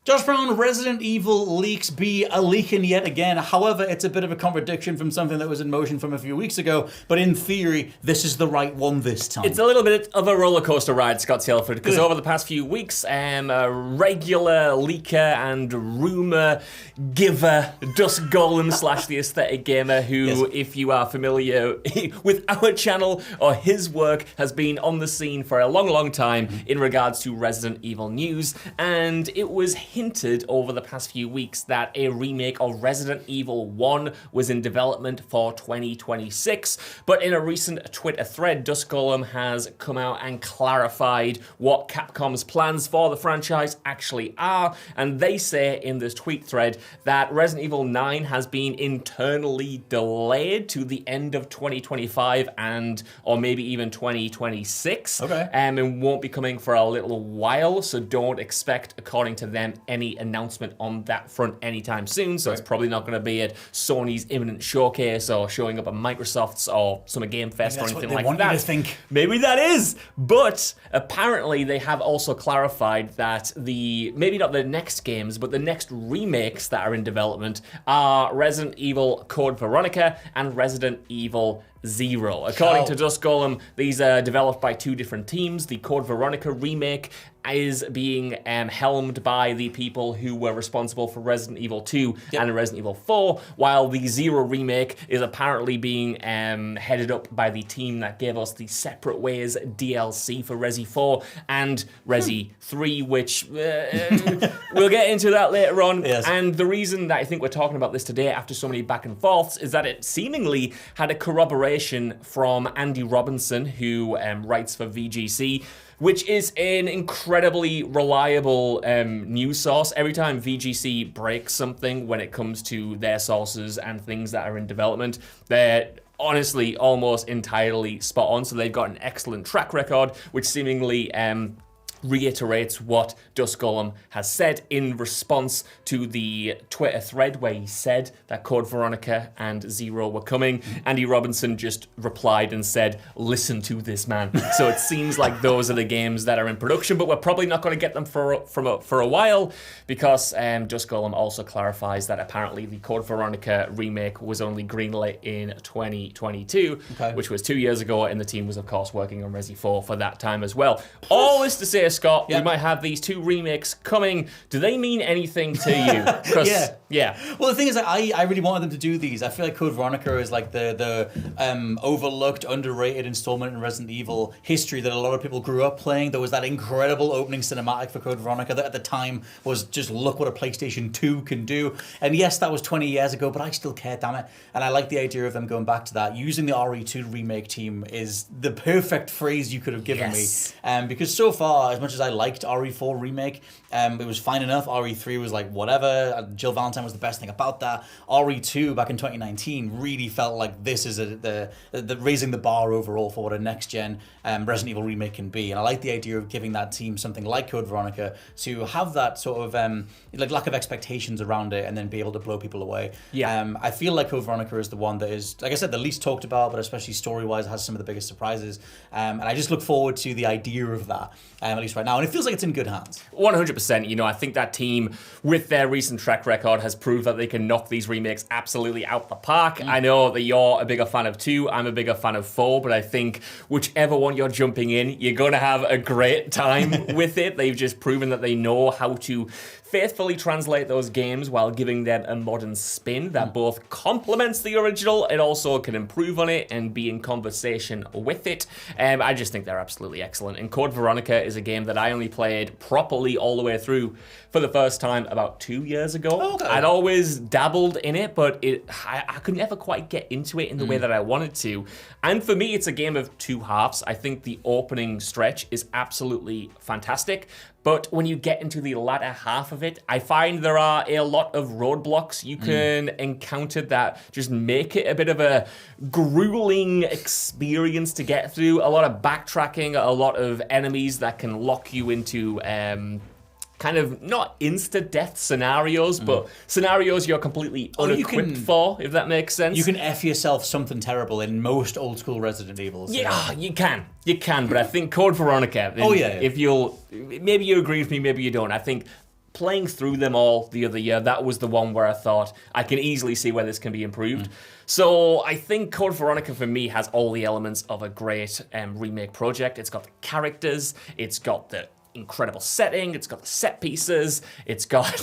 Josh Brown, Resident Evil leaks be a leaking yet again. However, it's a bit of a contradiction from something that was in motion from a few weeks ago. But in theory, this is the right one this time. It's a little bit of a roller coaster ride, Scott Tilford, because over the past few weeks, a regular leaker and rumor giver, Dusk Golem / the Aesthetic Gamer, who, if you are familiar with our channel or his work, has been on the scene for a long, long time in regards to Resident Evil news. And it was hinted over the past few weeks that a remake of Resident Evil 1 was in development for 2026, but in a recent Twitter thread, Dusk Golem has come out and clarified what Capcom's plans for the franchise actually are, and they say in this tweet thread that Resident Evil 9 has been internally delayed to the end of 2025 or maybe even 2026, and won't be coming for a little while, so don't expect, according to them, any announcement on that front anytime soon. So it's probably not going to be at Sony's imminent showcase or showing up at Microsoft's or Summer Game Fest or anything like that. You to think. Maybe that is. But apparently they have also clarified that maybe not the next games, but the next remakes that are in development are Resident Evil Code Veronica and Resident Evil Zero. According to Dusk Golem, these are developed by two different teams. The Code Veronica remake is being helmed by the people who were responsible for Resident Evil 2 and Resident Evil 4, while the Zero remake is apparently being headed up by the team that gave us the Separate Ways DLC for Resi 4 and Resi 3, which we'll get into that later on. And the reason that I think we're talking about this today after so many back and forths is that it seemingly had a corroboration from Andy Robinson, who writes for VGC, which is an incredibly reliable news source. Every time VGC breaks something when it comes to their sources and things that are in development, they're honestly almost entirely spot on. So they've got an excellent track record, which seemingly reiterates what Dusk Golem has said in response to the Twitter thread where he said that Code Veronica and Zero were coming. Andy Robinson just replied and said, "Listen to this man." So it seems like those are the games that are in production, but we're probably not going to get them for a while, because Dusk Golem also clarifies that apparently the Code Veronica remake was only greenlit in 2022, which was 2 years ago, and the team was of course working on Resi 4 for that time as well. All this to say, Scott, we might have these two remakes coming. Do they mean anything to you? Well, the thing is, I really wanted them to do these. I feel like Code Veronica is like the overlooked, underrated installment in Resident Evil history that a lot of people grew up playing. There was that incredible opening cinematic for Code Veronica that at the time was just, look what a PlayStation 2 can do. And yes, that was 20 years ago, but I still care, damn it. And I like the idea of them going back to that. Using the RE2 remake team is the perfect phrase you could have given me. Because so far, as much as I liked RE4 remake, it was fine enough. RE3 was like whatever. Jill Valentine was the best thing about that. RE2 back in 2019 really felt like this is the raising the bar overall for what a next gen Resident Evil remake can be. And I like the idea of giving that team something like Code Veronica to have that sort of like lack of expectations around it and then be able to blow people away. I feel like Code Veronica is the one that is, like I said, the least talked about, but especially story wise has some of the biggest surprises. And I just look forward to the idea of that, at least right now. And it feels like it's in good hands. 100%. You know, I think that team, with their recent track record, has proved that they can knock these remakes absolutely out the park. I know that you're a bigger fan of 2, I'm a bigger fan of 4, but I think whichever one you're jumping in, you're going to have a great time with it. They've just proven that they know how to faithfully translate those games while giving them a modern spin that both complements the original and also can improve on it and be in conversation with it. I just think they're absolutely excellent. And Code Veronica is a game that I only played properly all the way through for the first time about 2 years ago. I'd always dabbled in it, but I could never quite get into it in the way that I wanted to. And for me, it's a game of two halves. I think the opening stretch is absolutely fantastic, but when you get into the latter half of it, I find there are a lot of roadblocks you can encounter that just make it a bit of a grueling experience to get through. A lot of backtracking, a lot of enemies that can lock you into kind of not insta-death scenarios, but scenarios you're completely unequipped for, if that makes sense. You can F yourself something terrible in most old-school Resident Evils. Yeah, you can, but I think Code Veronica, if maybe you agree with me, maybe you don't, I think playing through them all the other year, that was the one where I thought, I can easily see where this can be improved. So I think Code Veronica for me has all the elements of a great remake project. It's got the characters, it's got the incredible setting, it's got the set pieces, it's got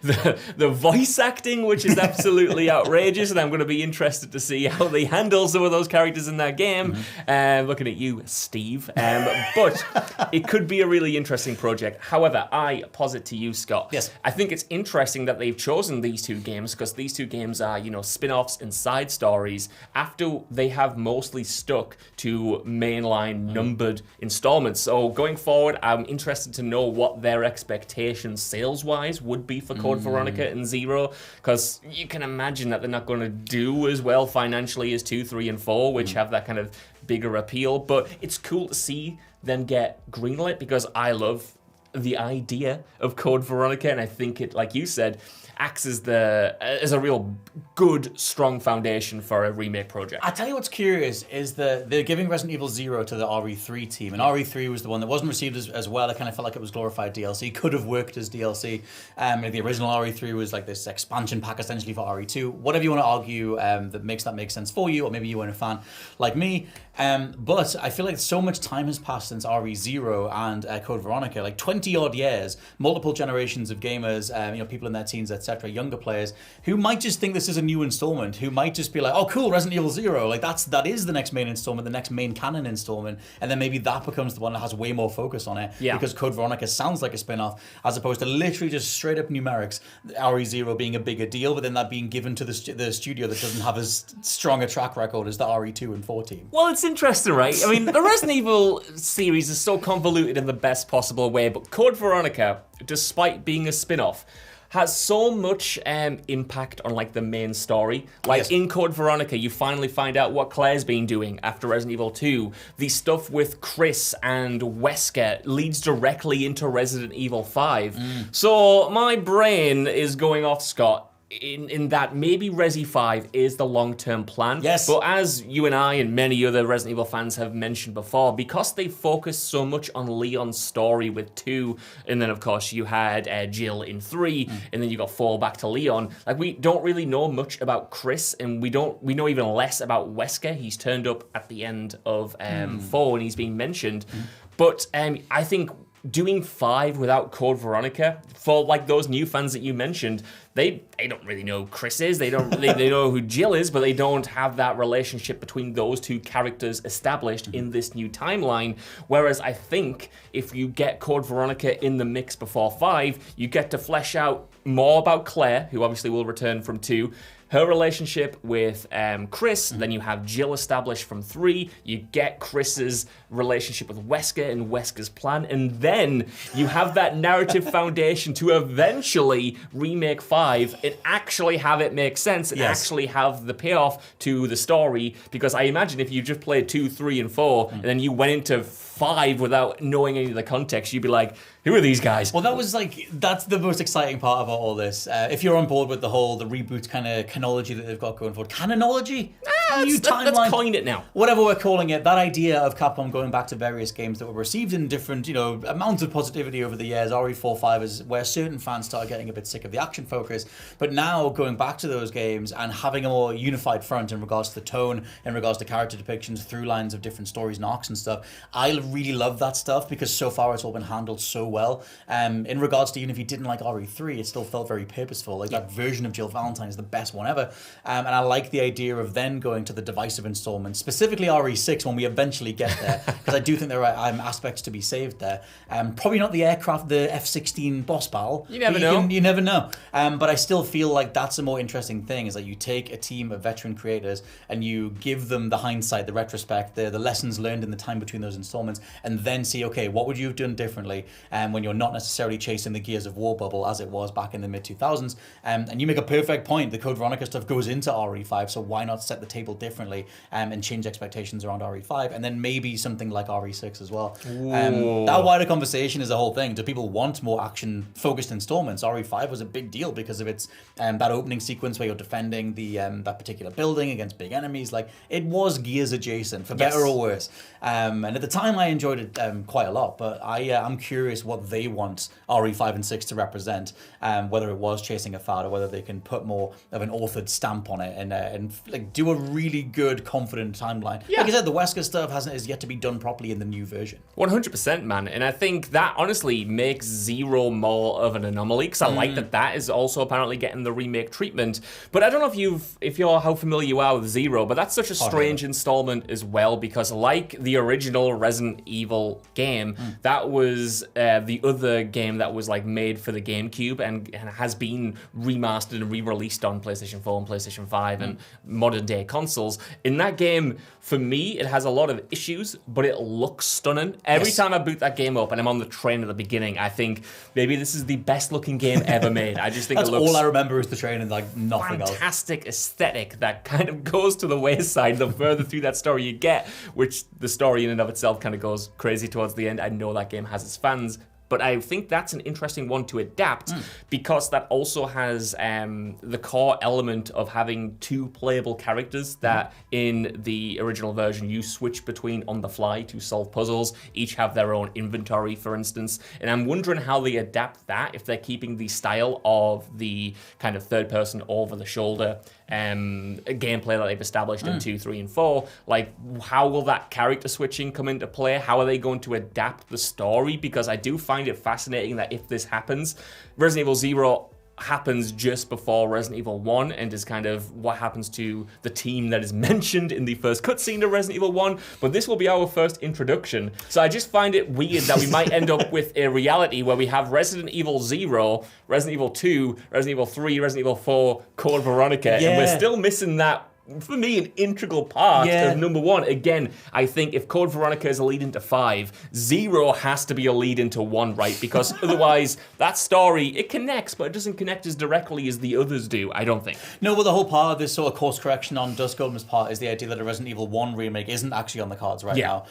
the voice acting, which is absolutely outrageous, and I'm going to be interested to see how they handle some of those characters in that game. Looking at you, Steve. But it could be a really interesting project. However, I posit to you, Scott. Yes. I think it's interesting that they've chosen these two games, because these two games are, spin-offs and side stories after they have mostly stuck to mainline numbered installments. So going forward, I'm interested to know what their expectations sales-wise would be for Code Veronica and Zero, because you can imagine that they're not going to do as well financially as 2, 3, and 4, which have that kind of bigger appeal. But it's cool to see them get greenlit, because I love the idea of Code Veronica, and I think it, like you said, acts as a real good, strong foundation for a remake project. I tell you what's curious is that they're giving Resident Evil 0 to the RE3 team, and RE3 was the one that wasn't received as well. It kind of felt like it was glorified DLC. Could have worked as DLC. The original RE3 was like this expansion pack essentially for RE2. Whatever you want to argue that makes sense for you, or maybe you weren't a fan like me. But I feel like so much time has passed since RE0 and Code Veronica, like 20 odd years, multiple generations of gamers, people in their teens, etc., younger players who might just think this is a new installment, who might just be like, oh cool, Resident Evil 0, like that is the next main installment, the next main canon installment, and then maybe that becomes the one that has way more focus on it, because Code Veronica sounds like a spin-off, as opposed to literally just straight up numerics, RE0 being a bigger deal, but then that being given to the studio that doesn't have as strong a track record as the RE2 and 4 team. Well, it's interesting, right? I mean, the Resident Evil series is so convoluted in the best possible way, but Code Veronica, despite being a spin-off, has so much impact on like the main story. Like in Code Veronica, you finally find out what Claire's been doing after Resident Evil 2. The stuff with Chris and Wesker leads directly into Resident Evil 5. So my brain is going off, Scott, in that maybe Resi 5 is the long-term plan. Yes. But as you and I and many other Resident Evil fans have mentioned before, because they focused so much on Leon's story with 2, and then of course you had Jill in 3, and then you got 4 back to Leon, like we don't really know much about Chris, and we know even less about Wesker. He's turned up at the end of 4 and he's being mentioned. But I think doing 5 without Code Veronica, for like those new fans that you mentioned, they don't really know who Chris is, they know who Jill is, but they don't have that relationship between those two characters established in this new timeline. Whereas I think if you get Code Veronica in the mix before 5, you get to flesh out more about Claire, who obviously will return from 2, her relationship with Chris, then you have Jill established from 3, you get Chris's relationship with Wesker and Wesker's plan, and then you have that narrative foundation to eventually remake 5 and actually have it make sense and actually have the payoff to the story. Because I imagine if you just played 2, 3, and 4, and then you went into 5 without knowing any of the context, you'd be like, who are these guys? Well, that's the most exciting part about all this. If you're on board with the reboot kind of canonology that they've got going forward. Canonology? Let's coin it now. Whatever we're calling it, that idea of Capcom going back to various games that were received in different, amounts of positivity over the years. RE4, 5 is where certain fans started getting a bit sick of the action focus. But now going back to those games and having a more unified front in regards to the tone, in regards to character depictions, through lines of different stories and arcs and stuff, I really love that stuff because so far it's all been handled so well. In regards to even if you didn't like RE3, it still felt very purposeful. Like that version of Jill Valentine is the best one ever. And I like the idea of then going to the divisive installments, specifically RE6 when we eventually get there, because I do think there are aspects to be saved there. Probably not the aircraft, the F-16 boss battle. You never know. You never know. But I still feel like that's a more interesting thing, is that you take a team of veteran creators and you give them the hindsight, the retrospect, the lessons learned in the time between those installments, and then see, okay, what would you have done differently when you're not necessarily chasing the Gears of War bubble as it was back in the mid-2000s. And you make a perfect point. The Code Veronica stuff goes into RE5, so why not set the table people differently and change expectations around RE5, and then maybe something like RE6 as well. That wider conversation is the whole thing. Do people want more action-focused installments? RE5 was a big deal because of its that opening sequence where you're defending the that particular building against big enemies. Like, it was Gears adjacent, for better or worse. And at the time, I enjoyed it quite a lot. But I'm curious what they want RE5 and 6 to represent, whether it was chasing a fad or whether they can put more of an authored stamp on it and like do a really good, confident timeline. Like I said, the Wesker stuff is yet to be done properly in the new version. 100%, man. And I think that honestly makes Zero more of an anomaly, because I like that is also apparently getting the remake treatment. But I don't know if you're how familiar you are with Zero, but that's such a strange installment as well, because like the original Resident Evil game, that was the other game that was like made for the GameCube and has been remastered and re-released on PlayStation 4 and PlayStation 5 and modern day consoles. In that game, for me, it has a lot of issues, but it looks stunning. Every time I boot that game up and I'm on the train at the beginning, I think maybe this is the best looking game ever made. I just think That's it looks all I remember is the train and like nothing else. Fantastic aesthetic that kind of goes to the wayside the further through that story you get, which the story in and of itself kind of goes crazy towards the end. I know that game has its fans, but I think that's an interesting one to adapt because that also has the core element of having two playable characters that in the original version you switch between on the fly to solve puzzles, each have their own inventory, for instance. And I'm wondering how they adapt that, if they're keeping the style of the kind of third person over the shoulder gameplay that they've established in 2, 3, and 4. Like, how will that character switching come into play? How are they going to adapt the story? Because I do find it fascinating that if this happens, Resident Evil 0 happens just before Resident Evil 1 and is kind of what happens to the team that is mentioned in the first cutscene of Resident Evil 1, but this will be our first introduction. So I just find it weird that we might end up with a reality where we have Resident Evil 0, Resident Evil 2, Resident Evil 3, Resident Evil 4, Code Veronica, and we're still missing that, for me, an integral part of number 1. Again, I think if Code Veronica is a lead into 5, 0 has to be a lead into 1, right? Because otherwise, that story, it connects, but it doesn't connect as directly as the others do, I don't think. No, well, the whole part of this sort of course correction on Dusk Goldman's part is the idea that a Resident Evil 1 remake isn't actually on the cards right now,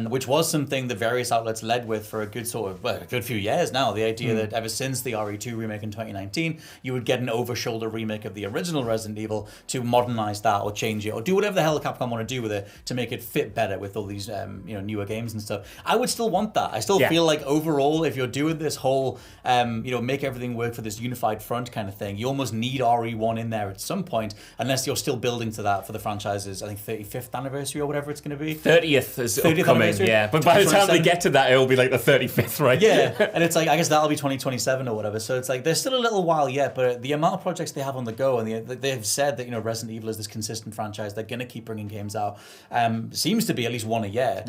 which was something the various outlets led with for a good a good few years now. The idea that ever since the RE2 remake in 2019, you would get an over-shoulder remake of the original Resident Evil to modernize that or change it or do whatever the hell Capcom want to do with it to make it fit better with all these newer games and stuff. I would still want that. I still feel like overall, if you're doing this whole make everything work for this unified front kind of thing, you almost need RE1 in there at some point, unless you're still building to that for the franchise's, I think, 35th anniversary or whatever it's going to be. 30th is upcoming, but by the time they get to that, it'll be like the 35th, right? And it's like, I guess that'll be 2027 or whatever, so it's like there's still a little while yet, but the amount of projects they have on the go, and they've said that Resident Evil is this consistent franchise, they're going to keep bringing games out, seems to be at least one a year.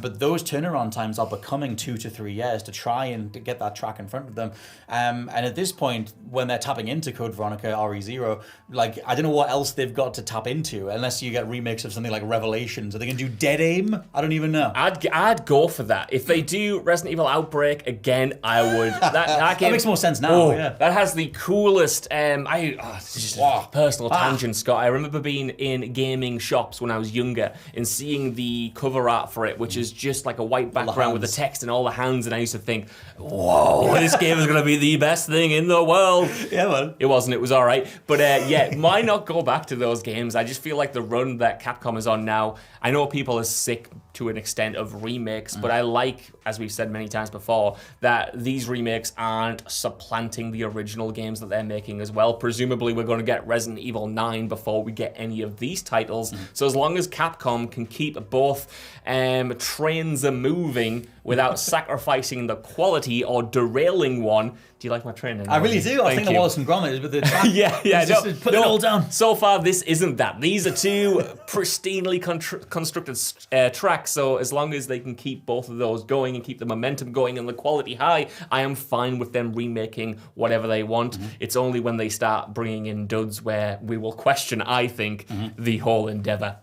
But those turnaround times are becoming 2 to 3 years to try and to get that track in front of them, and at this point, when they're tapping into Code Veronica RE0, like, I don't know what else they've got to tap into, unless you get remakes of something like Revelations. Are they going to do Dead Aim? I don't even know. I'd go for that. If they do Resident Evil Outbreak again, I would. That game, that makes more sense now. That has the coolest. It's just a personal tangent, Scott. I remember being in gaming shops when I was younger and seeing the cover art for it, which is just like a white background with the text and all the hands, and I used to think, whoa, this game is going to be the best thing in the world. Yeah, man. It wasn't. It was all right. But why not go back to those games? I just feel like the run that Capcom is on now, I know people are sick to an extent of remakes, but I like, as we've said many times before, that these remakes aren't supplanting the original games that they're making as well. Presumably, we're going to get Resident Evil 9 before we get any of these titles. So as long as Capcom can keep both trains a moving without sacrificing the quality or derailing one. Do you like my train? I really do. I think the Wallace and Gromit with the track. Put it all down. So far, this isn't that. These are two pristinely constructed tracks, so as long as they can keep both of those going and keep the momentum going and the quality high, I am fine with them remaking whatever they want. It's only when they start bringing in duds where we will question, I think, the whole endeavor.